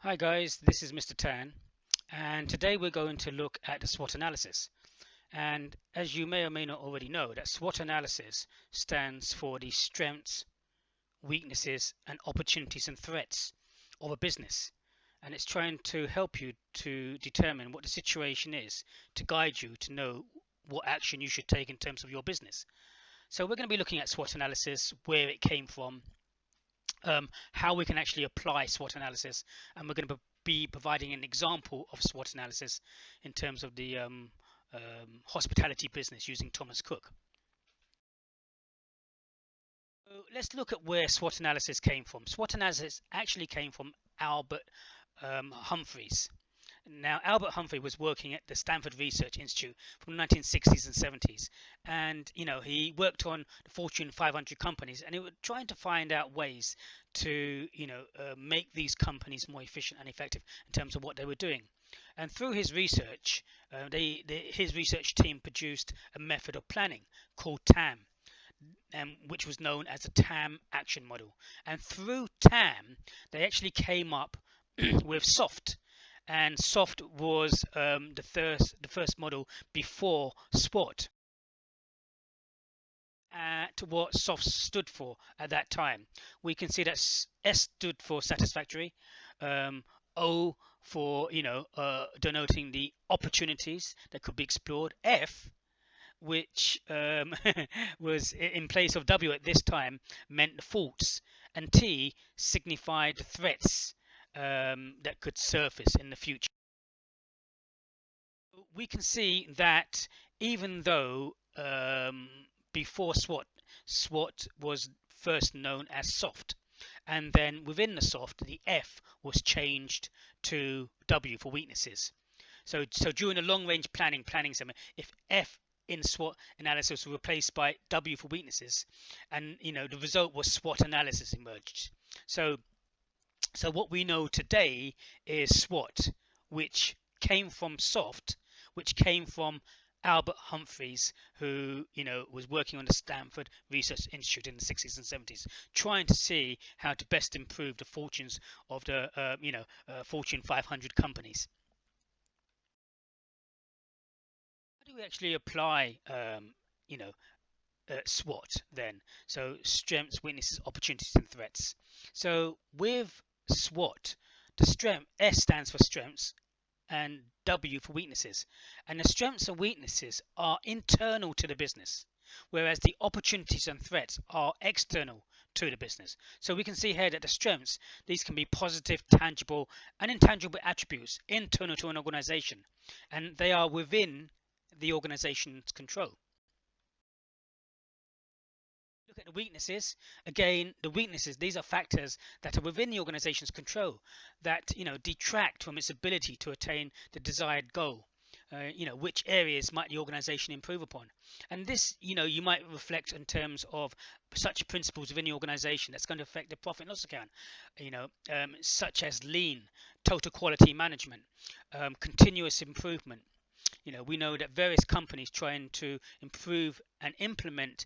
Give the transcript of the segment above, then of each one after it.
Hi guys, this is Mr. Tan, and today we're going to look at the SWOT analysis. And as you may or may not already know, that SWOT analysis stands for the strengths, weaknesses, and opportunities and threats of a business. And it's trying to help you to determine what the situation is, to guide you to know what action you should take in terms of your business. So we're going to be looking at SWOT analysis, where it came from, how we can actually apply SWOT analysis, and we're going to be providing an example of SWOT analysis in terms of the hospitality business using Thomas Cook. So let's look at where SWOT analysis came from. SWOT analysis actually came from Albert Humphreys. Now, Albert Humphrey was working at the Stanford Research Institute from the 1960s and 70s, and he worked on the Fortune 500 companies, and he was trying to find out ways to make these companies more efficient and effective in terms of what they were doing. And through his research, his research team produced a method of planning called TAM, which was known as the TAM action model. And through TAM, they actually came up with SOFT. And SOFT was the first model before SWOT. To what SOFT stood for at that time, we can see that S stood for satisfactory, O for denoting the opportunities that could be explored, F, which was in place of W at this time, meant the faults, and T signified the threats that could surface in the future. We can see that even though before SWOT was first known as SOFT, and then within the SOFT, the F was changed to W for weaknesses. So during the long-range planning segment, if F in SWOT analysis was replaced by W for weaknesses, and the result was SWOT analysis emerged. So what we know today is SWOT, which came from SOFT, which came from Albert Humphreys, who was working on the Stanford Research Institute in the 60s and 70s, trying to see how to best improve the fortunes of the Fortune 500 companies. How do we actually apply SWOT then? So strengths, weaknesses, opportunities, and threats. So with SWOT, the strength S stands for strengths and W for weaknesses, and the strengths and weaknesses are internal to the business, whereas the opportunities and threats are external to the business. So we can see here that the strengths, these can be positive, tangible, and intangible attributes internal to an organization, and they are within the organization's control. Look at the weaknesses. Again, the weaknesses, these are factors that are within the organization's control that detract from its ability to attain the desired goal. Which areas might the organization improve upon? And this, you might reflect in terms of such principles within the organization that's going to affect the profit and loss account, such as lean, total quality management, continuous improvement. We know that various companies trying to improve and implement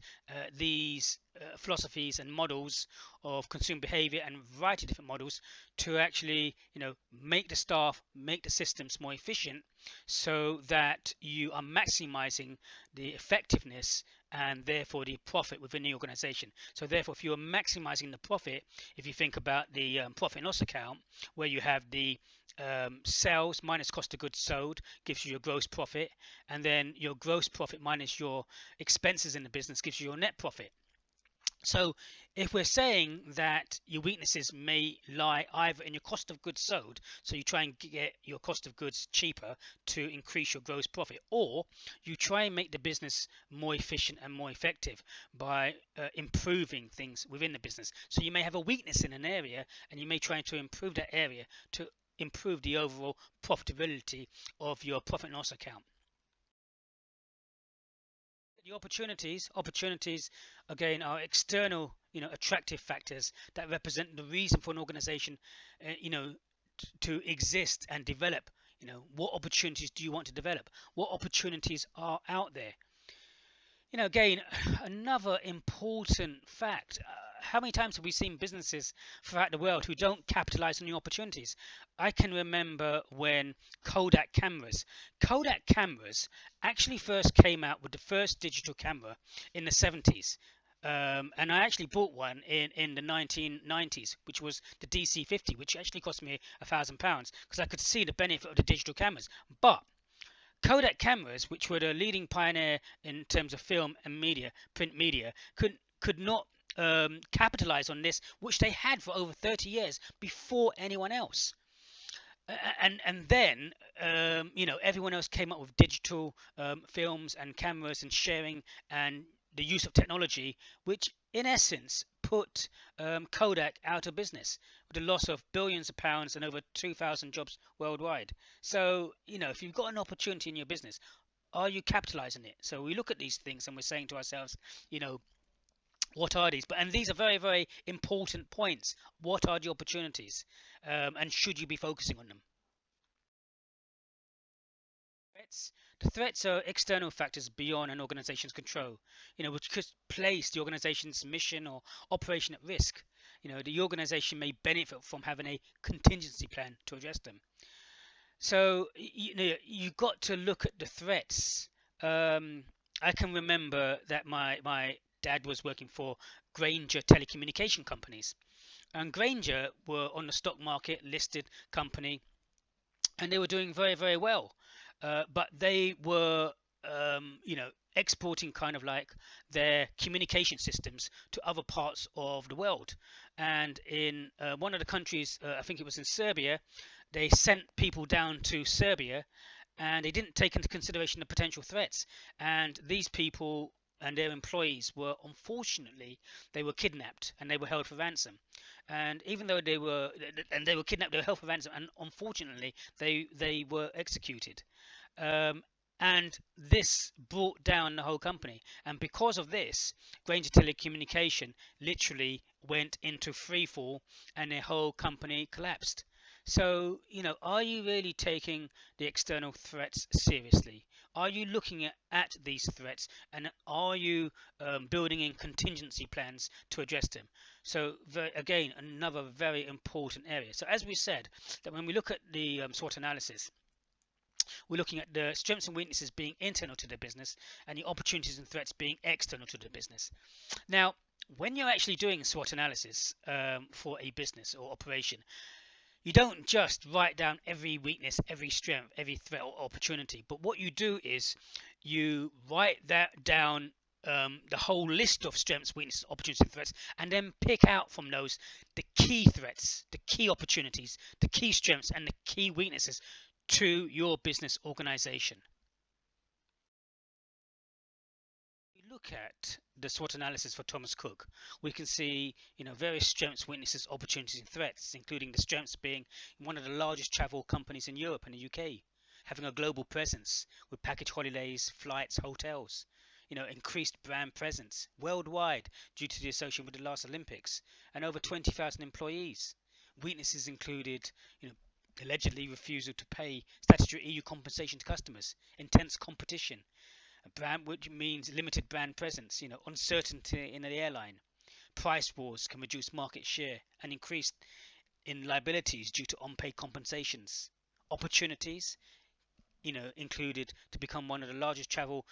these philosophies and models of consumer behavior and a variety of different models to actually, make the staff, make the systems more efficient, so that you are maximizing the effectiveness and therefore the profit within the organization. So therefore, if you are maximizing the profit, if you think about the profit and loss account, where you have the sales minus cost of goods sold gives you your gross profit, and then your gross profit minus your expenses in the business gives you your net profit. So if we're saying that your weaknesses may lie either in your cost of goods sold, so you try and get your cost of goods cheaper to increase your gross profit, or you try and make the business more efficient and more effective by improving things within the business. So you may have a weakness in an area, and you may try to improve that area to improve the overall profitability of your profit and loss account. The opportunities again are external, attractive factors that represent the reason for an organization, to exist and develop. What opportunities do you want to develop? What opportunities are out there? Again, another important fact, how many times have we seen businesses throughout the world who don't capitalize on new opportunities? I can remember when Kodak cameras actually first came out with the first digital camera in the 70s. And I actually bought one in the 1990s, which was the DC-50, which actually cost me £1,000 because I could see the benefit of the digital cameras. But Kodak cameras, which were the leading pioneer in terms of film and media, print media, could not capitalize on this, which they had for over 30 years before anyone else. And then everyone else came up with digital films and cameras and sharing and the use of technology, which in essence put Kodak out of business with the loss of billions of pounds and over 2,000 jobs worldwide. So if you've got an opportunity in your business, are you capitalizing it? So we look at these things and we're saying to ourselves, what are these? And these are very, very important points. What are the opportunities, and should you be focusing on them? The threats are external factors beyond an organization's control, which could place the organization's mission or operation at risk. The organization may benefit from having a contingency plan to address them. So you've got to look at the threats. I can remember that my dad was working for Granger telecommunication companies, and Granger were on the stock market listed company, and they were doing very, very well. But they were exporting kind of like their communication systems to other parts of the world. And in one of the countries, I think it was in Serbia, they sent people down to Serbia, and they didn't take into consideration the potential threats. And these people and their employees were, unfortunately, they were kidnapped and they were held for ransom. And even though they were kidnapped, they were held for ransom, and unfortunately they were executed. um, and this brought down the whole company. And because of this, Granger Telecommunication literally went into free fall, and their whole company collapsed. So, are you really taking the external threats seriously? Are you looking at these threats, and are you building in contingency plans to address them? So, again, another very important area. So, as we said, that when we look at the SWOT analysis, we're looking at the strengths and weaknesses being internal to the business and the opportunities and threats being external to the business. Now, when you're actually doing SWOT analysis for a business or operation, you don't just write down every weakness, every strength, every threat or opportunity. But what you do is you write that down, the whole list of strengths, weaknesses, opportunities, and threats, and then pick out from those the key threats, the key opportunities, the key strengths, and the key weaknesses to your business organization. We look at the SWOT analysis for Thomas Cook. We can see, various strengths, weaknesses, opportunities, and threats, including the strengths being one of the largest travel companies in Europe and the UK, having a global presence with package holidays, flights, hotels, increased brand presence worldwide due to the association with the last Olympics, and over 20,000 employees. Weaknesses included, allegedly refusal to pay statutory EU compensation to customers, intense competition, a brand which means limited brand presence, uncertainty in the airline, price wars can reduce market share, and increase in liabilities due to unpaid compensations. Opportunities, included to become one of the largest travel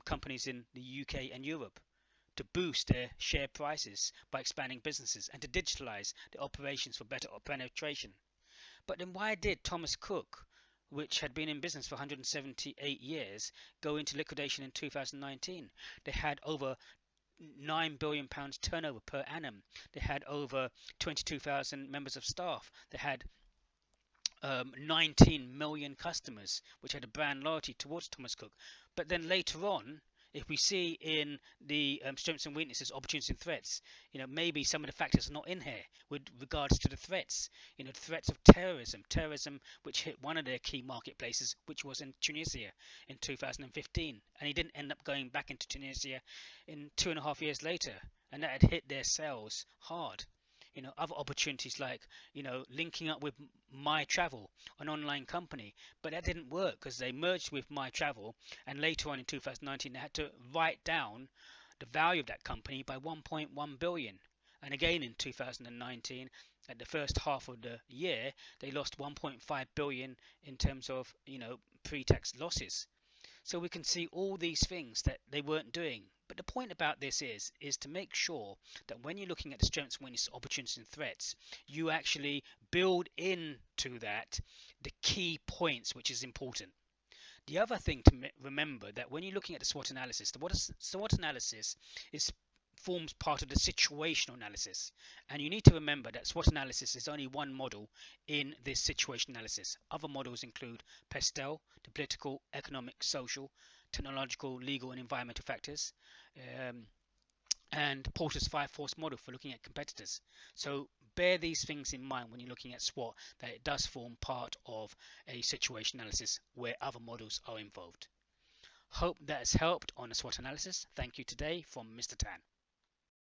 companies in the UK and Europe, to boost their share prices by expanding businesses, and to digitalize the operations for better penetration. But then why did Thomas Cook, which had been in business for 178 years, go into liquidation in 2019? They had over £9 billion turnover per annum. They had over 22,000 members of staff. They had 19 million customers, which had a brand loyalty towards Thomas Cook. But then later on, if we see in the strengths and weaknesses, opportunities and threats, maybe some of the factors are not in here with regards to the threats. The threats of terrorism which hit one of their key marketplaces, which was in Tunisia in 2015, and he didn't end up going back into Tunisia in 2.5 years later, and that had hit their sales hard. Other opportunities like, linking up with My Travel, an online company, but that didn't work because they merged with My Travel, and later on in 2019 they had to write down the value of that company by 1.1 billion. And again in 2019, at the first half of the year, they lost 1.5 billion in terms of, pre-tax losses. So we can see all these things that they weren't doing. But the point about this is to make sure that when you're looking at the strengths, weaknesses, opportunities, and threats, you actually build into that the key points, which is important. The other thing to remember that when you're looking at the SWOT analysis, the SWOT analysis forms part of the situational analysis, and you need to remember that SWOT analysis is only one model in this situation analysis. Other models include PESTEL, the political, economic, social, technological, legal, and environmental factors, and Porter's 5-force model for looking at competitors. So bear these things in mind when you're looking at SWOT, that it does form part of a situation analysis where other models are involved. Hope that has helped on the SWOT analysis. Thank you today from Mr. Tan.